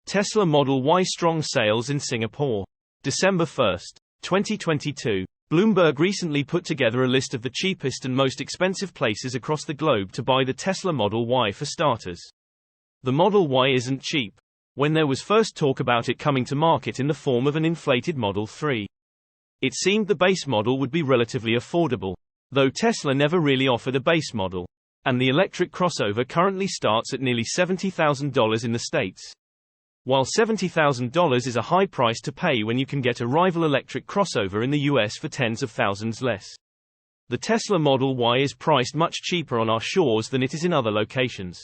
Tesla Model Y strong sales in Singapore. December 1, 2022. Bloomberg recently put together a list of the cheapest and most expensive places across the globe to buy the Tesla Model Y for starters. The Model Y isn't cheap. When there was first talk about it coming to market in the form of an inflated Model 3, it seemed the base model would be relatively affordable, though Tesla never really offered a base model. And the electric crossover currently starts at nearly $70,000 in the States. While $70,000 is a high price to pay when you can get a rival electric crossover in the US for tens of thousands less, the Tesla Model Y is priced much cheaper on our shores than it is in other locations.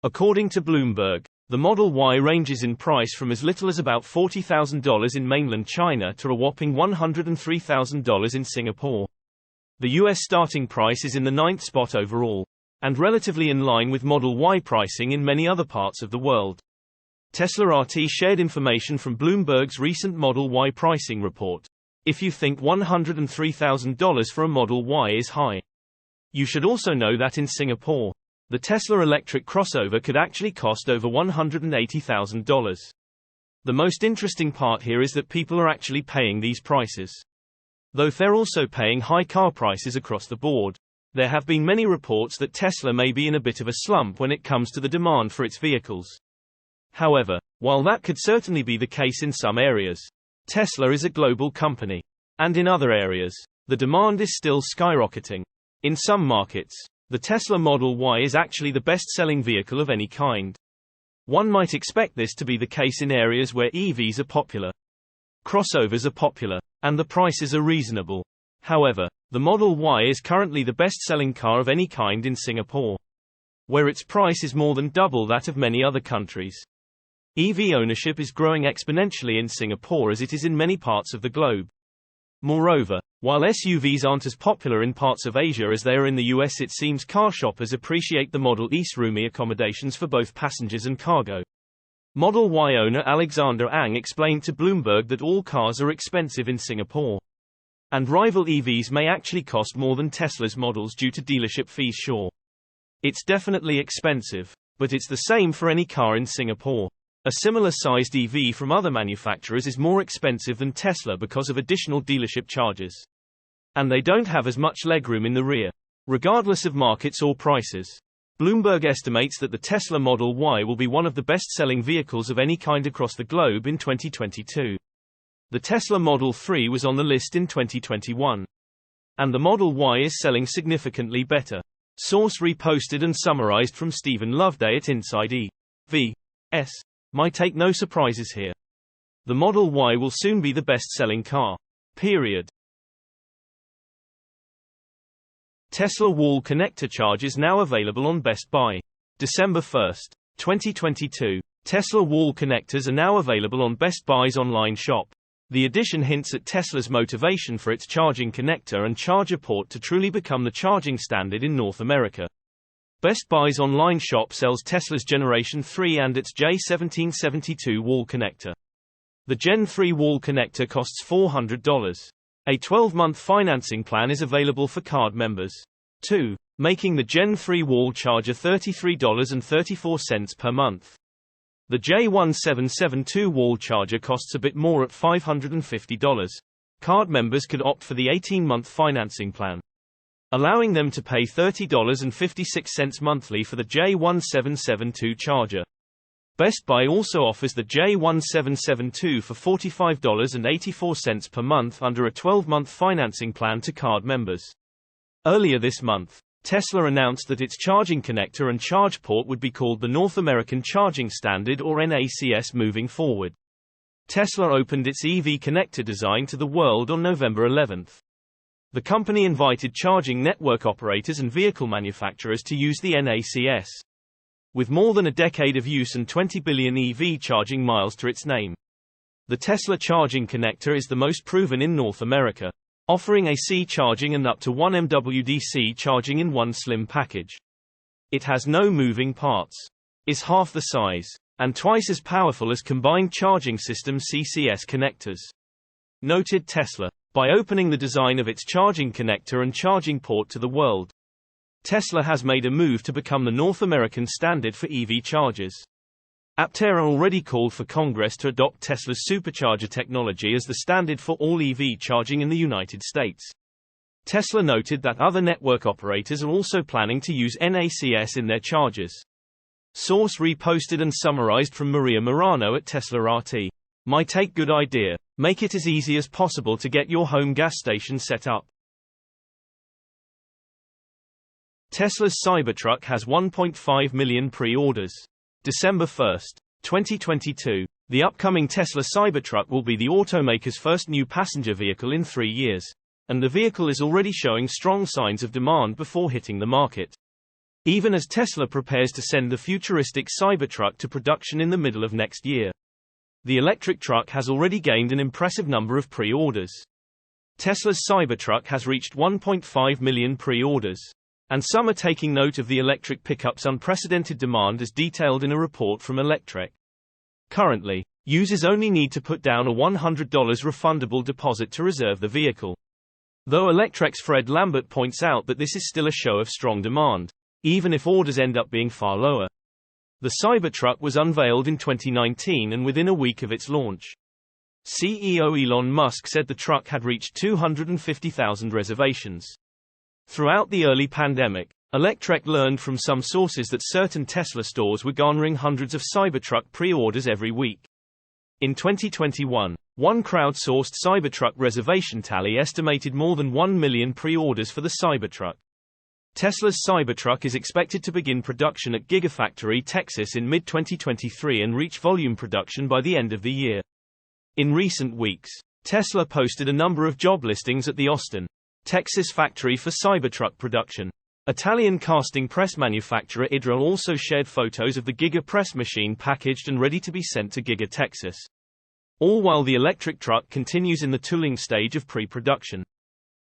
According to Bloomberg, the Model Y ranges in price from as little as about $40,000 in mainland China to a whopping $103,000 in Singapore. The US starting price is in the 9th spot overall, and relatively in line with Model Y pricing in many other parts of the world. Tesla RT shared information from Bloomberg's recent Model Y pricing report. If you think $103,000 for a Model Y is high, you should also know that in Singapore, the Tesla electric crossover could actually cost over $180,000. The most interesting part here is that people are actually paying these prices, though they're also paying high car prices across the board. There have been many reports that Tesla may be in a bit of a slump when it comes to the demand for its vehicles. However, while that could certainly be the case in some areas, Tesla is a global company. And in other areas, the demand is still skyrocketing. In some markets, the Tesla Model Y is actually the best-selling vehicle of any kind. One might expect this to be the case in areas where EVs are popular, crossovers are popular, and the prices are reasonable. However, the Model Y is currently the best-selling car of any kind in Singapore, where its price is more than double that of many other countries. EV ownership is growing exponentially in Singapore as it is in many parts of the globe. Moreover, while SUVs aren't as popular in parts of Asia as they are in the US, it seems car shoppers appreciate the Model E's roomy accommodations for both passengers and cargo. Model Y owner Alexander Ang explained to Bloomberg that all cars are expensive in Singapore, and rival EVs may actually cost more than Tesla's models due to dealership fees. Sure, it's definitely expensive, but it's the same for any car in Singapore. A similar-sized EV from other manufacturers is more expensive than Tesla because of additional dealership charges, and they don't have as much legroom in the rear. Regardless of markets or prices, Bloomberg estimates that the Tesla Model Y will be one of the best-selling vehicles of any kind across the globe in 2022. The Tesla Model 3 was on the list in 2021, and the Model Y is selling significantly better. Source reposted and summarized from Stephen Loveday at Inside EV. Might take no surprises here. The Model Y will soon be the best-selling car. Period. Tesla wall connector chargers now available on Best Buy. December 1, 2022. Tesla wall connectors are now available on Best Buy's online shop. The addition hints at Tesla's motivation for its charging connector and charger port to truly become the charging standard in North America. Best Buy's online shop sells Tesla's Generation 3 and its J1772 wall connector. The Gen 3 wall connector costs $400. A 12-month financing plan is available for card members, too, making the Gen 3 wall charger $33.34 per month. The J1772 wall charger costs a bit more at $550. Card members could opt for the 18-month financing plan, allowing them to pay $30.56 monthly for the J1772 charger. Best Buy also offers the J1772 for $45.84 per month under a 12-month financing plan to card members. Earlier this month, Tesla announced that its charging connector and charge port would be called the North American Charging Standard or NACS moving forward. Tesla opened its EV connector design to the world on November 11. The company invited charging network operators and vehicle manufacturers to use the NACS. With more than a decade of use and 20 billion EV charging miles to its name, the Tesla charging connector is the most proven in North America, offering AC charging and up to 1 MWDC charging in one slim package. It has no moving parts, is half the size, and twice as powerful as combined charging system CCS connectors, noted Tesla. By opening the design of its charging connector and charging port to the world, Tesla has made a move to become the North American standard for EV chargers. Aptera already called for Congress to adopt Tesla's supercharger technology as the standard for all EV charging in the United States. Tesla noted that other network operators are also planning to use NACS in their chargers. Source reposted and summarized from Maria Morano at Tesla RT. My take: good idea. Make it as easy as possible to get your home gas station set up. Tesla's Cybertruck has 1.5 million pre-orders. December 1, 2022. The upcoming Tesla Cybertruck will be the automaker's first new passenger vehicle in 3 years, and the vehicle is already showing strong signs of demand before hitting the market. Even as Tesla prepares to send the futuristic Cybertruck to production in the middle of next year. The electric truck has already gained an impressive number of pre-orders. Tesla's Cybertruck has reached 1.5 million pre-orders. And some are taking note of the electric pickup's unprecedented demand as detailed in a report from Electrek. Currently, users only need to put down a $100 refundable deposit to reserve the vehicle. Though Electrek's Fred Lambert points out that this is still a show of strong demand, even if orders end up being far lower. The Cybertruck was unveiled in 2019 and within a week of its launch. CEO Elon Musk said the truck had reached 250,000 reservations. Throughout the early pandemic, Electrek learned from some sources that certain Tesla stores were garnering hundreds of Cybertruck pre-orders every week. In 2021, one crowdsourced Cybertruck reservation tally estimated more than 1 million pre-orders for the Cybertruck. Tesla's Cybertruck is expected to begin production at Gigafactory, Texas in mid-2023 and reach volume production by the end of the year. In recent weeks, Tesla posted a number of job listings at the Austin, Texas factory for Cybertruck production. Italian casting press manufacturer Idra also shared photos of the Giga press machine packaged and ready to be sent to Giga Texas. All while the electric truck continues in the tooling stage of pre-production.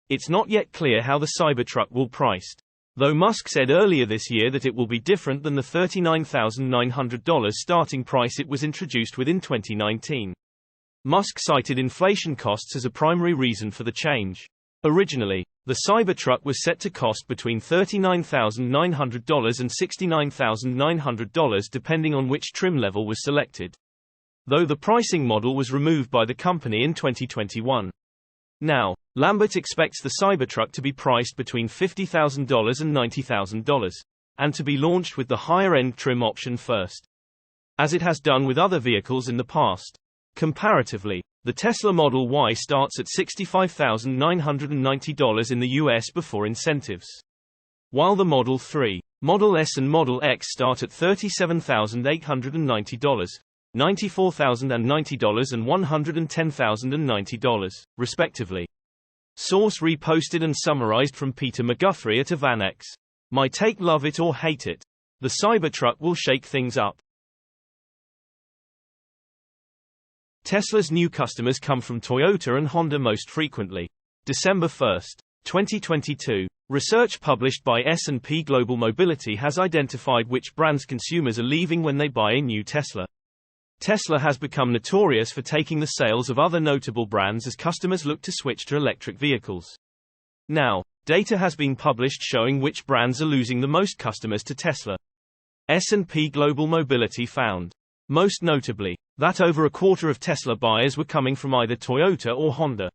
It's not yet clear how the Cybertruck will be priced, though Musk said earlier this year that it will be different than the $39,900 starting price it was introduced with in 2019. Musk cited inflation costs as a primary reason for the change. Originally, the Cybertruck was set to cost between $39,900 and $69,900 depending on which trim level was selected. Though the pricing model was removed by the company in 2021. Now, Lambert expects the Cybertruck to be priced between $50,000 and $90,000, and to be launched with the higher-end trim option first. As it has done with other vehicles in the past. Comparatively, the Tesla Model Y starts at $65,990 in the US before incentives. While the Model 3, Model S and Model X start at $37,890, $94,090 and $110,090, respectively. Source reposted and summarized from Peter McGuthrie at Avanex. My take: love it or hate it. The Cybertruck will shake things up. Tesla's new customers come from Toyota and Honda most frequently. December 1, 2022. Research published by S&P Global Mobility has identified which brands consumers are leaving when they buy a new Tesla. Tesla has become notorious for taking the sales of other notable brands as customers look to switch to electric vehicles. Now, data has been published showing which brands are losing the most customers to Tesla. S&P Global Mobility found, most notably, that over a quarter of Tesla buyers were coming from either Toyota or Honda.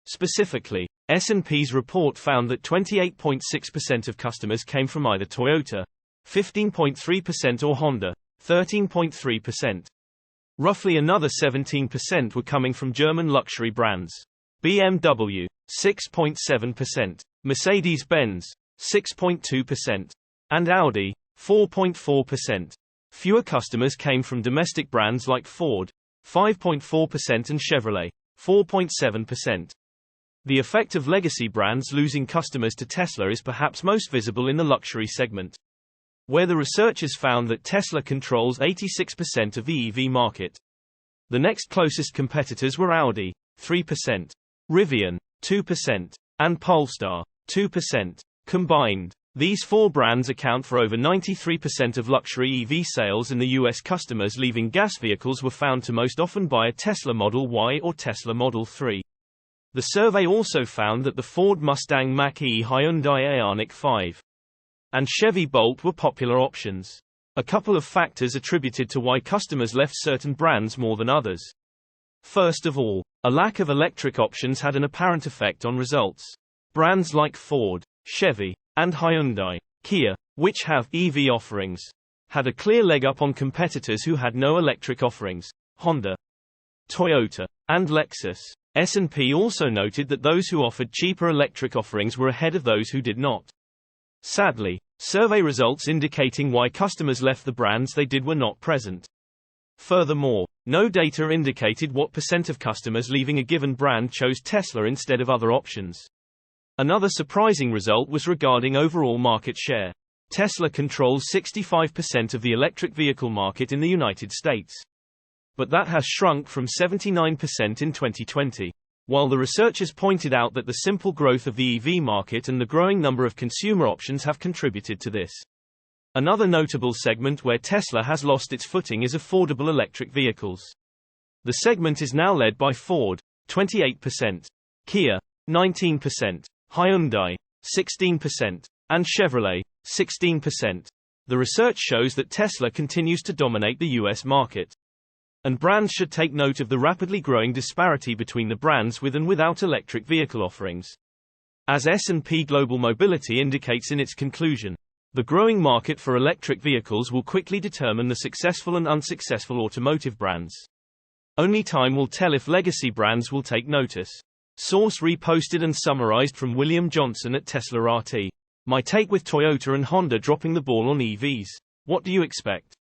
Specifically, S&P's report found that 28.6% of customers came from either Toyota, 15.3% or Honda, 13.3%. Roughly another 17% were coming from German luxury brands. BMW, 6.7%, Mercedes-Benz, 6.2%, and Audi, 4.4%. Fewer customers came from domestic brands like Ford, 5.4% and Chevrolet, 4.7%. The effect of legacy brands losing customers to Tesla is perhaps most visible in the luxury segment, where the researchers found that Tesla controls 86% of the EV market. The next closest competitors were Audi, 3%, Rivian, 2%, and Polestar, 2%. Combined, these four brands account for over 93% of luxury EV sales, and the US customers leaving gas vehicles were found to most often buy a Tesla Model Y or Tesla Model 3. The survey also found that the Ford Mustang Mach-E, Hyundai Ioniq 5, and Chevy Bolt were popular options. A couple of factors attributed to why customers left certain brands more than others. First of all, a lack of electric options had an apparent effect on results. Brands like Ford, Chevy, and Hyundai, Kia, which have EV offerings, had a clear leg up on competitors who had no electric offerings, Honda, Toyota, and Lexus. S&P also noted that those who offered cheaper electric offerings were ahead of those who did not. Sadly, survey results indicating why customers left the brands they did were not present. Furthermore, no data indicated what % of customers leaving a given brand chose Tesla instead of other options. Another surprising result was regarding overall market share. Tesla controls 65% of the electric vehicle market in the United States. But that has shrunk from 79% in 2020. While the researchers pointed out that the simple growth of the EV market and the growing number of consumer options have contributed to this. Another notable segment where Tesla has lost its footing is affordable electric vehicles. The segment is now led by Ford, 28%, Kia, 19%, Hyundai, 16%, and Chevrolet, 16%. The research shows that Tesla continues to dominate the US market. And brands should take note of the rapidly growing disparity between the brands with and without electric vehicle offerings. As S&P Global Mobility indicates in its conclusion, the growing market for electric vehicles will quickly determine the successful and unsuccessful automotive brands. Only time will tell if legacy brands will take notice. Source reposted and summarized from William Johnson at Tesla RT. My take with Toyota and Honda dropping the ball on EVs. What do you expect?